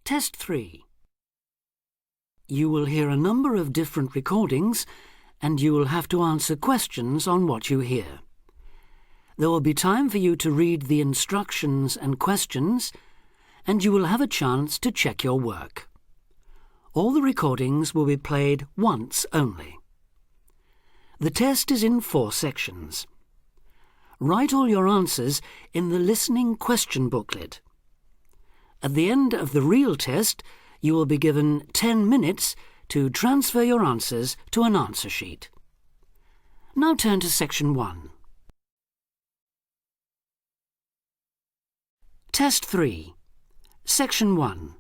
Test 3. You will hear a number of different recordings and you will have to answer questions on what you hear. There will be time for you to read the instructions and questions, and you will have a chance to check your work. All the recordings will be played once only. The test is in 4 sections. Write all your answers in the listening question booklet. At the end of the real test, you will be given 10 minutes to transfer your answers to an answer sheet. Now turn to Section 1. Test 3. Section 1.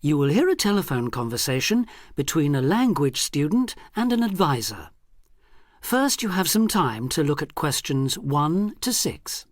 You will hear a telephone conversation between a language student and an advisor. First, you have some time to look at questions 1 to 6.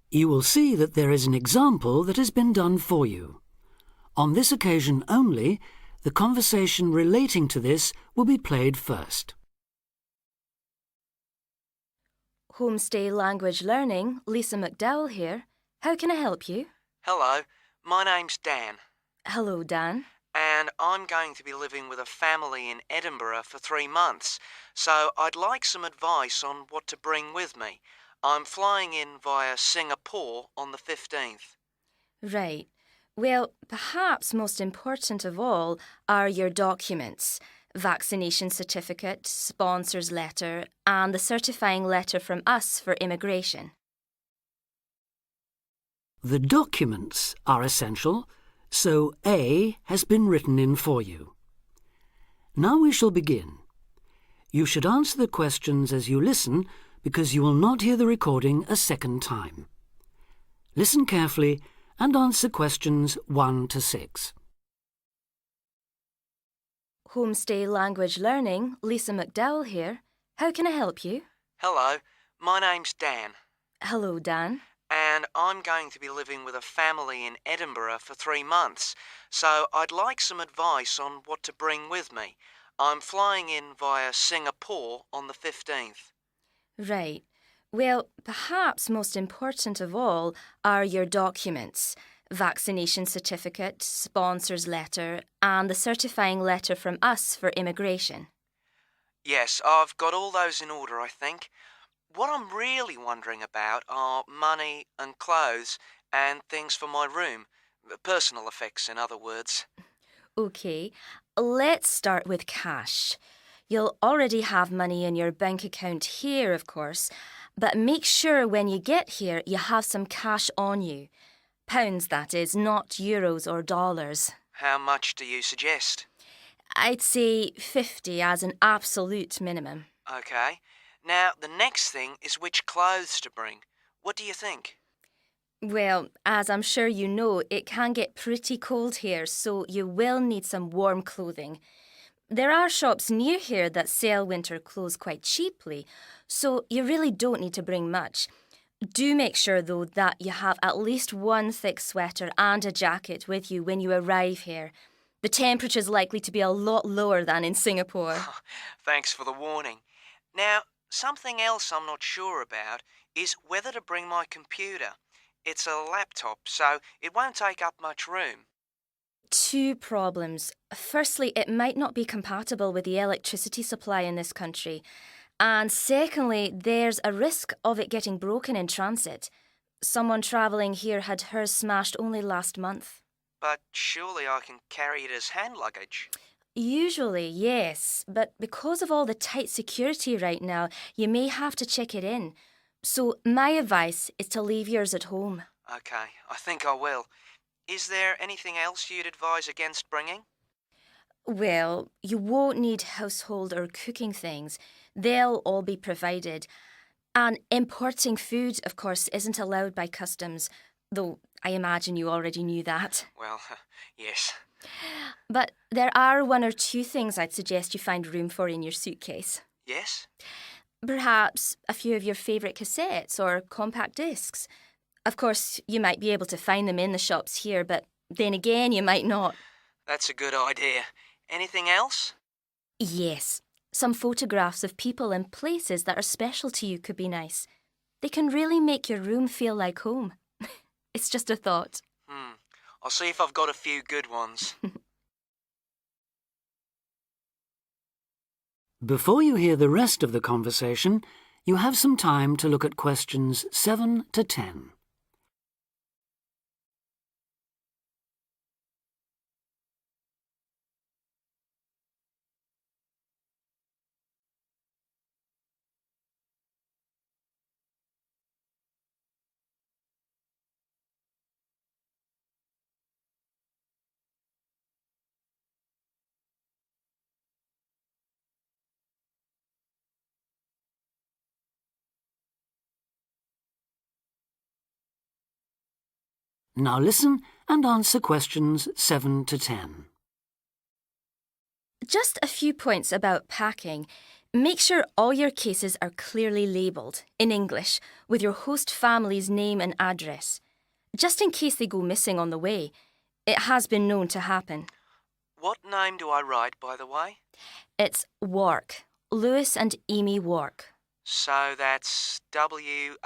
You will see that there is an example that has been done for you. On this occasion only, the conversation relating to this will be played first. Homestay Language Learning, Lisa McDowell here. How can I help you? Hello, my name's Dan. Hello, Dan. And I'm going to be living with a family in Edinburgh for 3 months, so I'd like some advice on what to bring with me. I'm flying in via Singapore on the 15th. Right. Well, perhaps most important of all are your documents. Vaccination certificate, sponsor's letter, and the certifying letter from us for immigration. The documents are essential, so A has been written in for you. Now we shall begin. You should answer the questions as you listen, because you will not hear the recording a second time. Listen carefully and answer questions 1 to 6. Homestay Language Learning, Lisa McDowell here. How can I help you? Hello, my name's Dan. Hello, Dan. And I'm going to be living with a family in Edinburgh for 3 months, so I'd like some advice on what to bring with me. I'm flying in via Singapore on the 15th. Right. Well, perhaps most important of all are your documents. Vaccination certificate, sponsor's letter, and the certifying letter from us for immigration. Yes, I've got all those in order, I think. What I'm really wondering about are money and clothes and things for my room. Personal effects, in other words. OK, let's start with cash. You'll already have money in your bank account here, of course, but make sure when you get here you have some cash on you. Pounds, that is, not euros or dollars. How much do you suggest? I'd say 50 as an absolute minimum. OK. Now, the next thing is which clothes to bring. What do you think? Well, as I'm sure you know, it can get pretty cold here, so you will need some warm clothing. There are shops near here that sell winter clothes quite cheaply, so you really don't need to bring much. Do make sure, though, that you have at least one thick sweater and a jacket with you when you arrive here. The temperature's likely to be a lot lower than in Singapore. Thanks for the warning. Now, something else I'm not sure about is whether to bring my computer. It's a laptop, so it won't take up much room. 2 problems. Firstly, it might not be compatible with the electricity supply in this country. And secondly, there's a risk of it getting broken in transit. Someone travelling here had hers smashed only last month. But surely I can carry it as hand luggage. Usually, yes, but because of all the tight security right now, you may have to check it in. So my advice is to leave yours at home. OK, I think I will. Is there anything else you'd advise against bringing? Well, you won't need household or cooking things. They'll all be provided. And importing food, of course, isn't allowed by customs, though I imagine you already knew that. Well, yes. But there are one or two things I'd suggest you find room for in your suitcase. Yes? Perhaps a few of your favourite cassettes or compact discs. Of course, you might be able to find them in the shops here, but then again, you might not. That's a good idea. Anything else? Yes, some photographs of people and places that are special to you could be nice. They can really make your room feel like home. It's just a thought. I'll see if I've got a few good ones. Before you hear the rest of the conversation, you have some time to look at questions 7 to 10. Now listen and answer questions 7 to 10. Just a few points about packing. Make sure all your cases are clearly labelled, in English, with your host family's name and address. Just in case they go missing on the way. It has been known to happen. What name do I write, by the way? It's Wark. Lewis and Amy Wark. So that's W-A-L-K?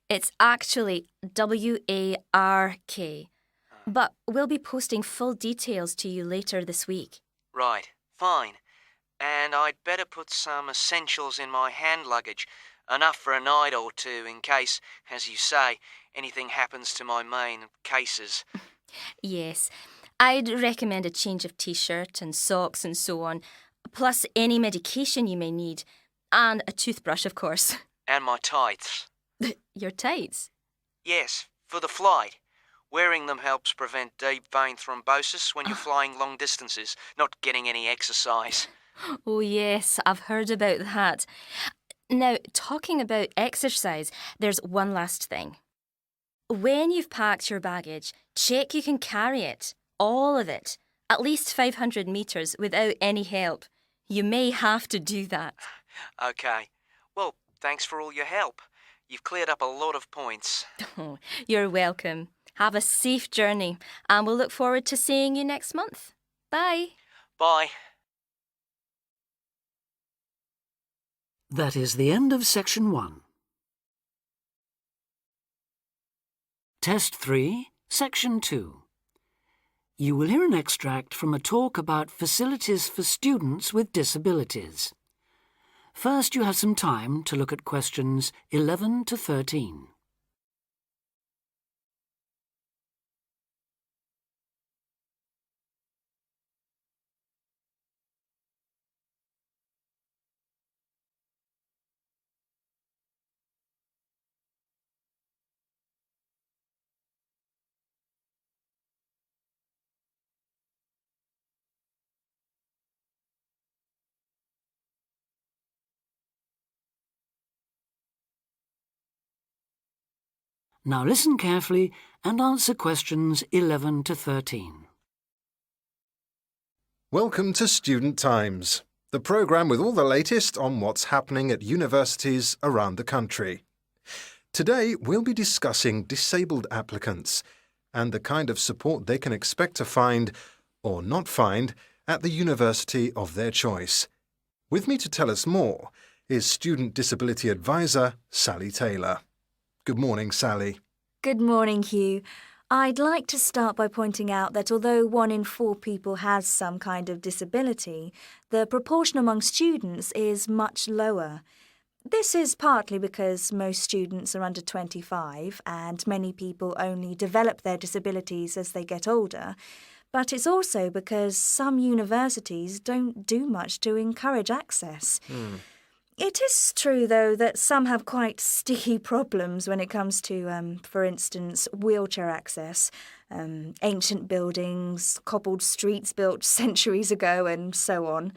It's actually W-A-R-K. But we'll be posting full details to you later this week. Right, fine. And I'd better put some essentials in my hand luggage, enough for a night or two in case, as you say, anything happens to my main cases. Yes, I'd recommend a change of t-shirt and socks and so on, plus any medication you may need, and a toothbrush, of course. And my tights. Your tights? Yes, for the flight. Wearing them helps prevent deep vein thrombosis when you're flying long distances, not getting any exercise. Oh yes, I've heard about that. Now, talking about exercise, there's one last thing. When you've packed your baggage, check you can carry it, all of it, at least 500 metres without any help. You may have to do that. OK. Well, thanks for all your help. You've cleared up a lot of points. Oh, you're welcome. Have a safe journey, and we'll look forward to seeing you next month. Bye. Bye. That is the end of section 1. Test 3, section 2. You will hear an extract from a talk about facilities for students with disabilities. First, you have some time to look at questions 11 to 13. Now listen carefully and answer questions 11 to 13. Welcome to Student Times, the programme with all the latest on what's happening at universities around the country. Today we'll be discussing disabled applicants and the kind of support they can expect to find, or not find, at the university of their choice. With me to tell us more is Student Disability Advisor Sally Taylor. Good morning, Sally. Good morning, Hugh. I'd like to start by pointing out that although 1 in 4 people has some kind of disability, the proportion among students is much lower. This is partly because most students are under 25 and many people only develop their disabilities as they get older, but it's also because some universities don't do much to encourage access. It is true, though, that some have quite sticky problems when it comes to, for instance, wheelchair access, ancient buildings, cobbled streets built centuries ago, and so on.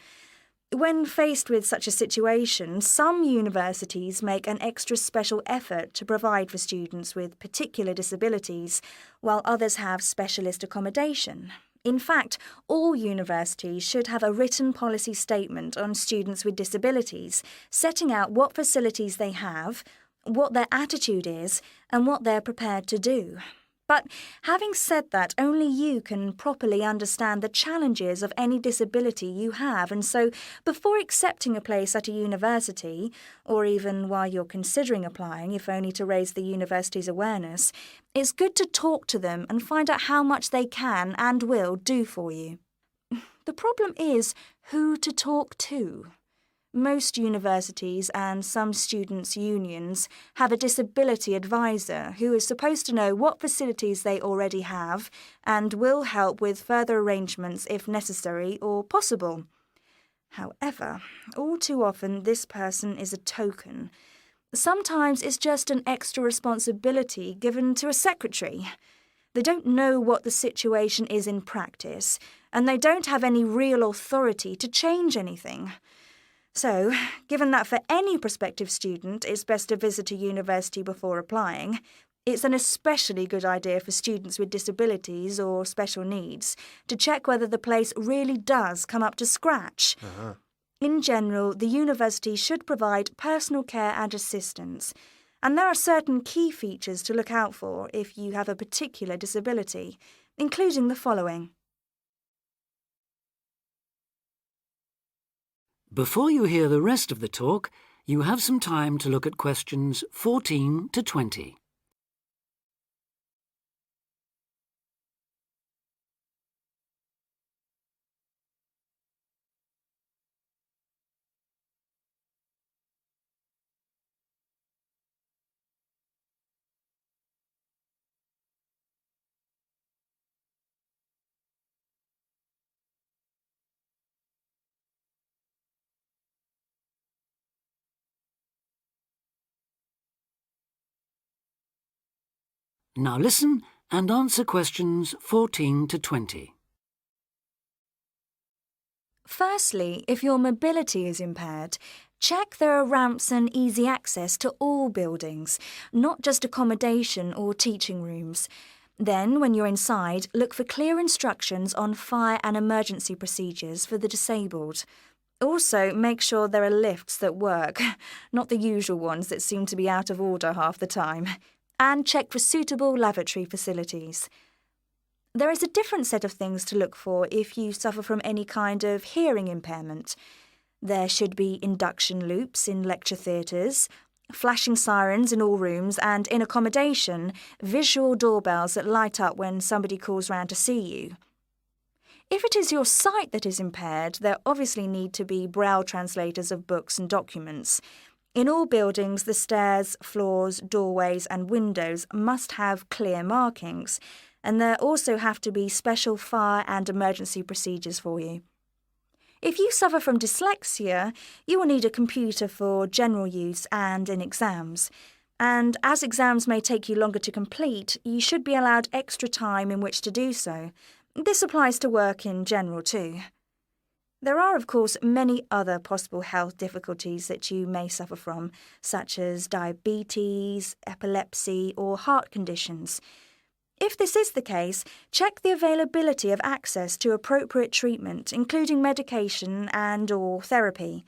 When faced with such a situation, some universities make an extra special effort to provide for students with particular disabilities, while others have specialist accommodation. In fact, all universities should have a written policy statement on students with disabilities, setting out what facilities they have, what their attitude is, and what they're prepared to do. But having said that, only you can properly understand the challenges of any disability you have, and so before accepting a place at a university, or even while you're considering applying, if only to raise the university's awareness, it's good to talk to them and find out how much they can and will do for you. The problem is who to talk to. Most universities and some students' unions have a disability advisor who is supposed to know what facilities they already have and will help with further arrangements if necessary or possible. However, all too often this person is a token. Sometimes it's just an extra responsibility given to a secretary. They don't know what the situation is in practice, and they don't have any real authority to change anything. So, given that for any prospective student it's best to visit a university before applying, it's an especially good idea for students with disabilities or special needs to check whether the place really does come up to scratch. In general, the university should provide personal care and assistance, and there are certain key features to look out for if you have a particular disability, including the following. Before you hear the rest of the talk, you have some time to look at questions 14 to 20. Now listen and answer questions 14 to 20. Firstly, if your mobility is impaired, check there are ramps and easy access to all buildings, not just accommodation or teaching rooms. Then, when you're inside, look for clear instructions on fire and emergency procedures for the disabled. Also, make sure there are lifts that work, not the usual ones that seem to be out of order half the time. And check for suitable lavatory facilities. There is a different set of things to look for if you suffer from any kind of hearing impairment. There should be induction loops in lecture theatres, flashing sirens in all rooms, and in accommodation, visual doorbells that light up when somebody calls round to see you. If it is your sight that is impaired, there obviously need to be braille translators of books and documents. In all buildings, the stairs, floors, doorways and windows must have clear markings, and there also have to be special fire and emergency procedures for you. If you suffer from dyslexia, you will need a computer for general use and in exams. And as exams may take you longer to complete, you should be allowed extra time in which to do so. This applies to work in general too. There are, of course, many other possible health difficulties that you may suffer from, such as diabetes, epilepsy, or heart conditions. If this is the case, check the availability of access to appropriate treatment, including medication and/or therapy.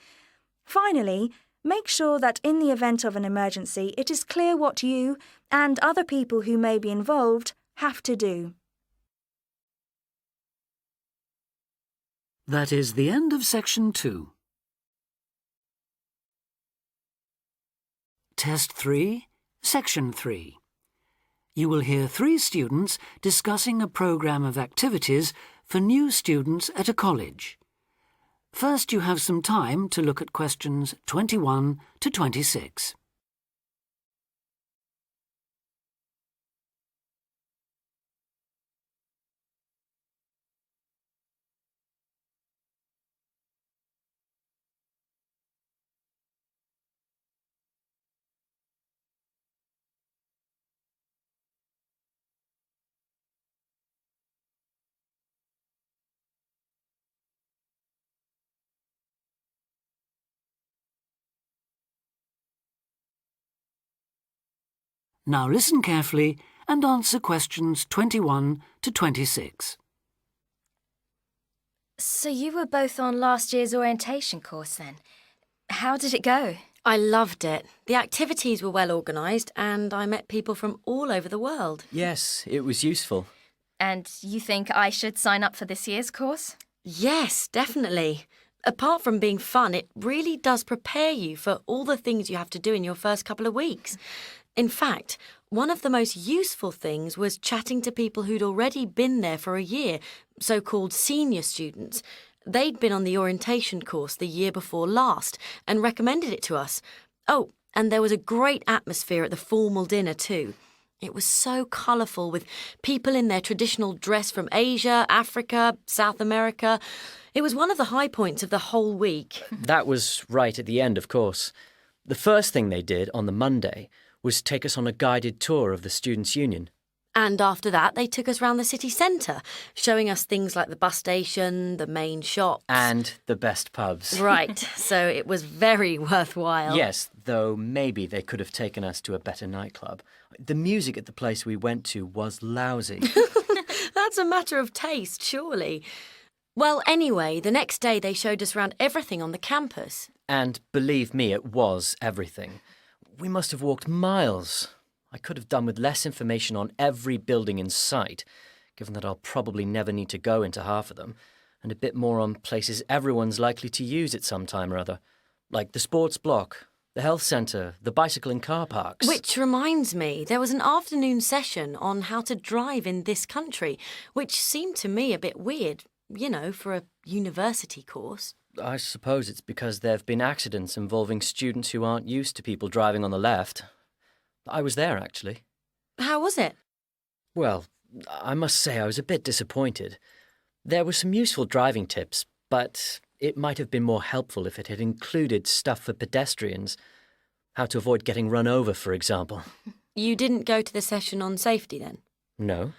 Finally, make sure that in the event of an emergency, it is clear what you and other people who may be involved have to do. That is the end of section 2. Test 3, section 3. You will hear 3 students discussing a programme of activities for new students at a college. First, you have some time to look at questions 21 to 26. Now listen carefully and answer questions 21 to 26. So you were both on last year's orientation course then? How did it go? I loved it. The activities were well organised and I met people from all over the world. Yes, it was useful. And you think I should sign up for this year's course? Yes, definitely. Apart from being fun, it really does prepare you for all the things you have to do in your first couple of weeks. In fact, one of the most useful things was chatting to people who'd already been there for a year, so-called senior students. They'd been on the orientation course the year before last and recommended it to us. Oh, and there was a great atmosphere at the formal dinner too. It was so colourful with people in their traditional dress from Asia, Africa, South America. It was one of the high points of the whole week. That was right at the end, of course. The first thing they did on the Monday was take us on a guided tour of the Students' Union. And after that, they took us round the city centre, showing us things like the bus station, the main shops. And the best pubs. Right, so it was very worthwhile. Yes, though maybe they could have taken us to a better nightclub. The music at the place we went to was lousy. That's a matter of taste, surely. Well, anyway, the next day they showed us around everything on the campus. And believe me, it was everything. We must have walked miles. I could have done with less information on every building in sight, given that I'll probably never need to go into half of them, and a bit more on places everyone's likely to use at some time or other, like the sports block, the health centre, the bicycle and car parks. Which reminds me, there was an afternoon session on how to drive in this country, which seemed to me a bit weird, you know, for a university course. I suppose it's because there have been accidents involving students who aren't used to people driving on the left. I was there, actually. How was it? Well, I must say I was a bit disappointed. There were some useful driving tips, but it might have been more helpful if it had included stuff for pedestrians. How to avoid getting run over, for example. You didn't go to the session on safety then? No?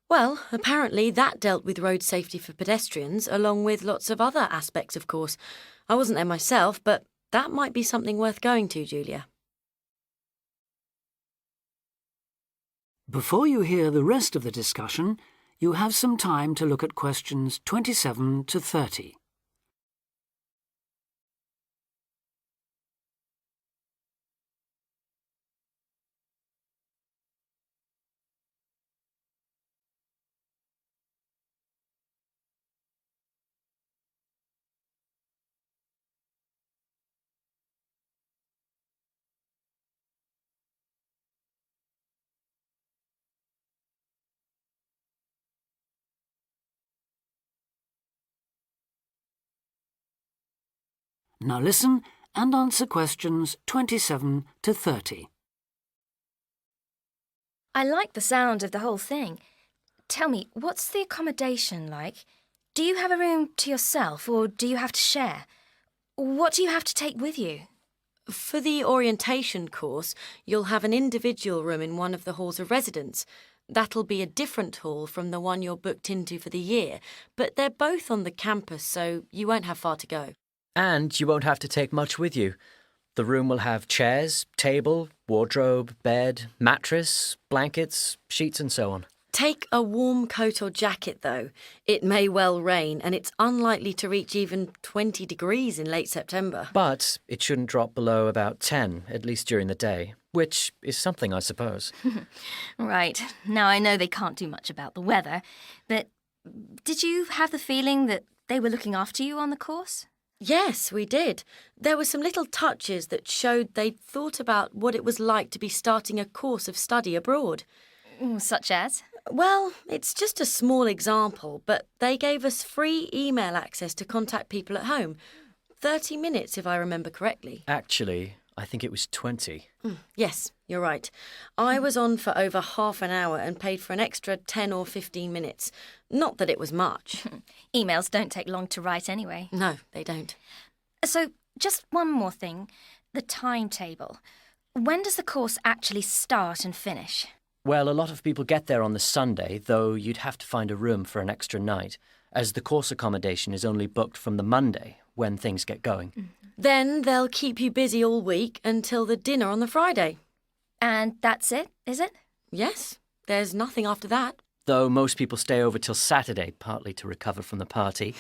Well, apparently that dealt with road safety for pedestrians, along with lots of other aspects, of course. I wasn't there myself, but that might be something worth going to, Julia. Before you hear the rest of the discussion, you have some time to look at questions 27 to 30. Now listen and answer questions 27 to 30. I like the sound of the whole thing. Tell me, what's the accommodation like? Do you have a room to yourself or do you have to share? What do you have to take with you? For the orientation course, you'll have an individual room in one of the halls of residence. That'll be a different hall from the one you're booked into for the year, but they're both on the campus, so you won't have far to go. And you won't have to take much with you. The room will have chairs, table, wardrobe, bed, mattress, blankets, sheets and so on. Take a warm coat or jacket, though. It may well rain, and it's unlikely to reach even 20 degrees in late September. But it shouldn't drop below about 10, at least during the day, which is something, I suppose. Right. Now I know they can't do much about the weather, but did you have the feeling that they were looking after you on the course? Yes, we did. There were some little touches that showed they'd thought about what it was like to be starting a course of study abroad. Such as? Well, it's just a small example, but they gave us free email access to contact people at home. 30 minutes, if I remember correctly. Actually, I think it was 20. Yes, you're right. I was on for over half an hour and paid for an extra 10 or 15 minutes. Not that it was much. Emails don't take long to write anyway. No, they don't. So, just one more thing. The timetable. When does the course actually start and finish? Well, a lot of people get there on the Sunday, though you'd have to find a room for an extra night, as the course accommodation is only booked from the Monday, when things get going. Then they'll keep you busy all week until the dinner on the Friday. And that's it, is it? Yes, there's nothing after that. Though most people stay over till Saturday, partly to recover from the party,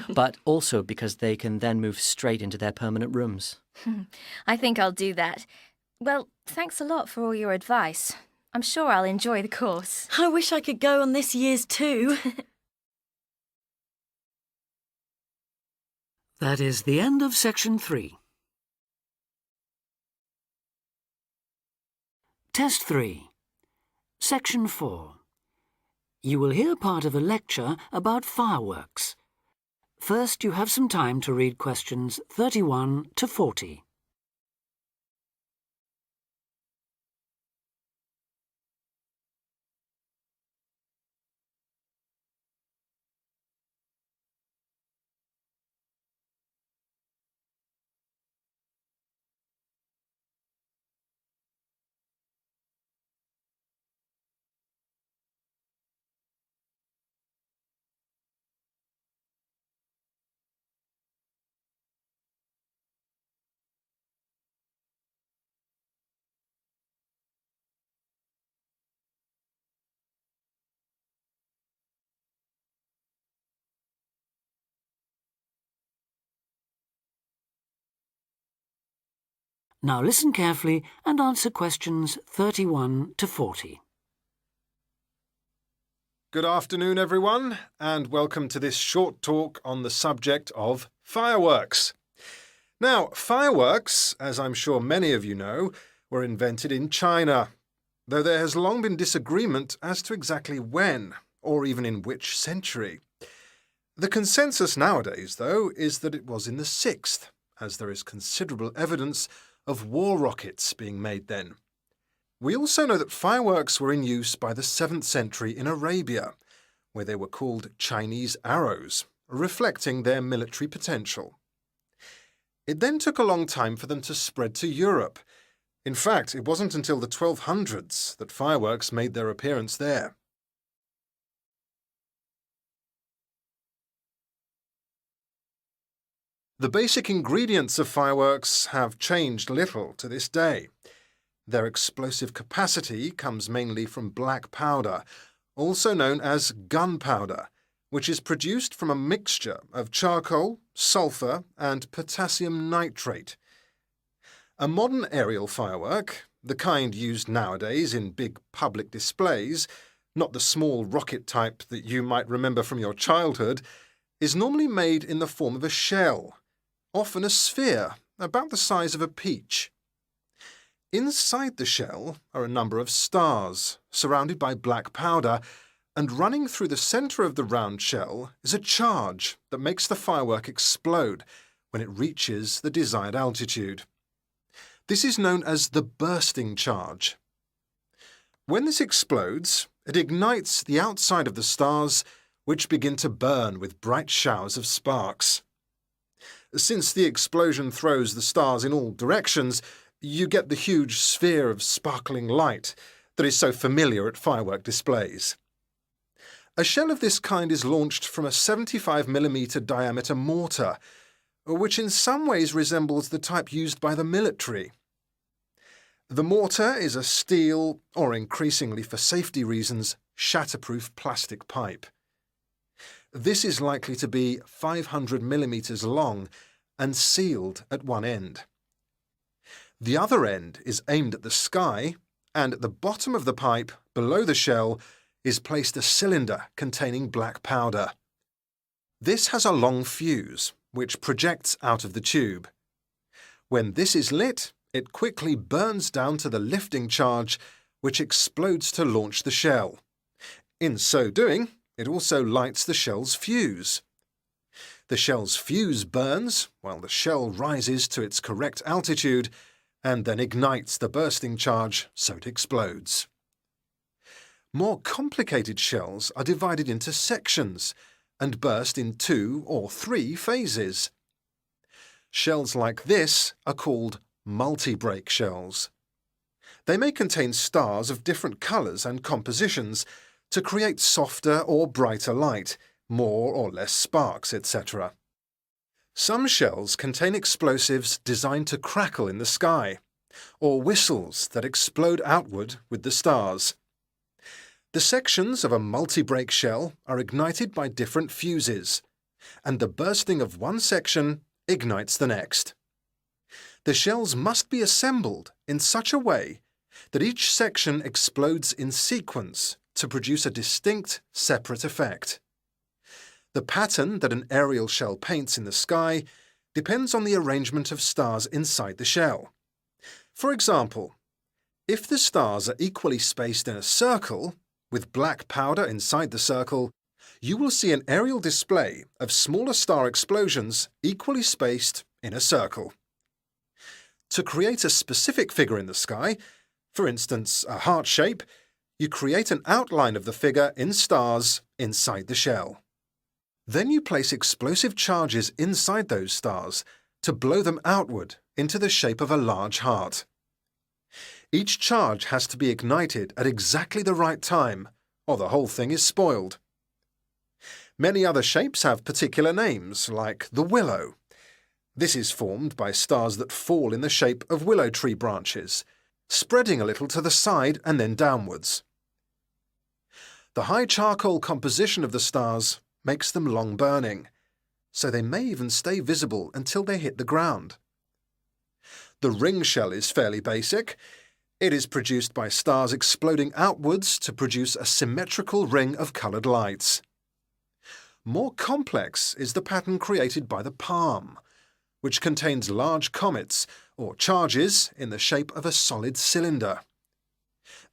but also because they can then move straight into their permanent rooms. I think I'll do that. Well, thanks a lot for all your advice. I'm sure I'll enjoy the course. I wish I could go on this year's too. That is the end of section 3. Test 3. Section 4. You will hear part of a lecture about fireworks. First, you have some time to read questions 31 to 40. Now listen carefully and answer questions 31 to 40. Good afternoon, everyone, and welcome to this short talk on the subject of fireworks. Now, fireworks, as I'm sure many of you know, were invented in China, though there has long been disagreement as to exactly when, or even in which century. The consensus nowadays, though, is that it was in the 6th, as there is considerable evidence of war rockets being made then. We also know that fireworks were in use by the 7th century in Arabia, where they were called Chinese arrows, reflecting their military potential. It then took a long time for them to spread to Europe. In fact, it wasn't until the 1200s that fireworks made their appearance there. The basic ingredients of fireworks have changed little to this day. Their explosive capacity comes mainly from black powder, also known as gunpowder, which is produced from a mixture of charcoal, sulfur, and potassium nitrate. A modern aerial firework, the kind used nowadays in big public displays, not the small rocket type that you might remember from your childhood, is normally made in the form of a shell, often a sphere about the size of a peach. Inside the shell are a number of stars, surrounded by black powder, and running through the centre of the round shell is a charge that makes the firework explode when it reaches the desired altitude. This is known as the bursting charge. When this explodes, it ignites the outside of the stars, which begin to burn with bright showers of sparks. Since the explosion throws the stars in all directions, you get the huge sphere of sparkling light that is so familiar at firework displays. A shell of this kind is launched from a 75mm diameter mortar, which in some ways resembles the type used by the military. The mortar is a steel, or increasingly for safety reasons, shatterproof plastic pipe. This is likely to be 500mm long and sealed at one end. The other end is aimed at the sky, and at the bottom of the pipe, below the shell, is placed a cylinder containing black powder. This has a long fuse, which projects out of the tube. When this is lit, it quickly burns down to the lifting charge, which explodes to launch the shell. In so doing, it also lights the shell's fuse. The shell's fuse burns while the shell rises to its correct altitude and then ignites the bursting charge so it explodes. More complicated shells are divided into sections and burst in 2 or 3 phases. Shells like this are called multi-break shells. They may contain stars of different colours and compositions to create softer or brighter light, more or less sparks, etc. Some shells contain explosives designed to crackle in the sky, or whistles that explode outward with the stars. The sections of a multi-break shell are ignited by different fuses, and the bursting of one section ignites the next. The shells must be assembled in such a way that each section explodes in sequence to produce a distinct, separate effect. The pattern that an aerial shell paints in the sky depends on the arrangement of stars inside the shell. For example, if the stars are equally spaced in a circle, with black powder inside the circle, you will see an aerial display of smaller star explosions equally spaced in a circle. To create a specific figure in the sky, for instance a heart shape, you create an outline of the figure in stars inside the shell. Then you place explosive charges inside those stars to blow them outward into the shape of a large heart. Each charge has to be ignited at exactly the right time, or the whole thing is spoiled. Many other shapes have particular names, like the willow. This is formed by stars that fall in the shape of willow tree branches, spreading a little to the side and then downwards. The high charcoal composition of the stars makes them long burning, so they may even stay visible until they hit the ground. The ring shell is fairly basic. It is produced by stars exploding outwards to produce a symmetrical ring of coloured lights. More complex is the pattern created by the palm, which contains large comets or charges in the shape of a solid cylinder.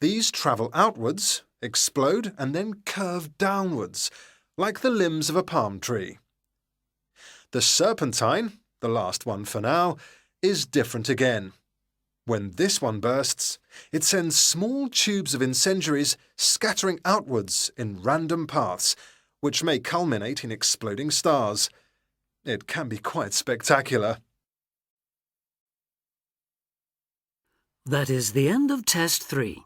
These travel outwards, explode and then curve downwards, like the limbs of a palm tree. The serpentine, the last one for now, is different again. When this one bursts, it sends small tubes of incendiaries scattering outwards in random paths, which may culminate in exploding stars. It can be quite spectacular. That is the end of Test 3.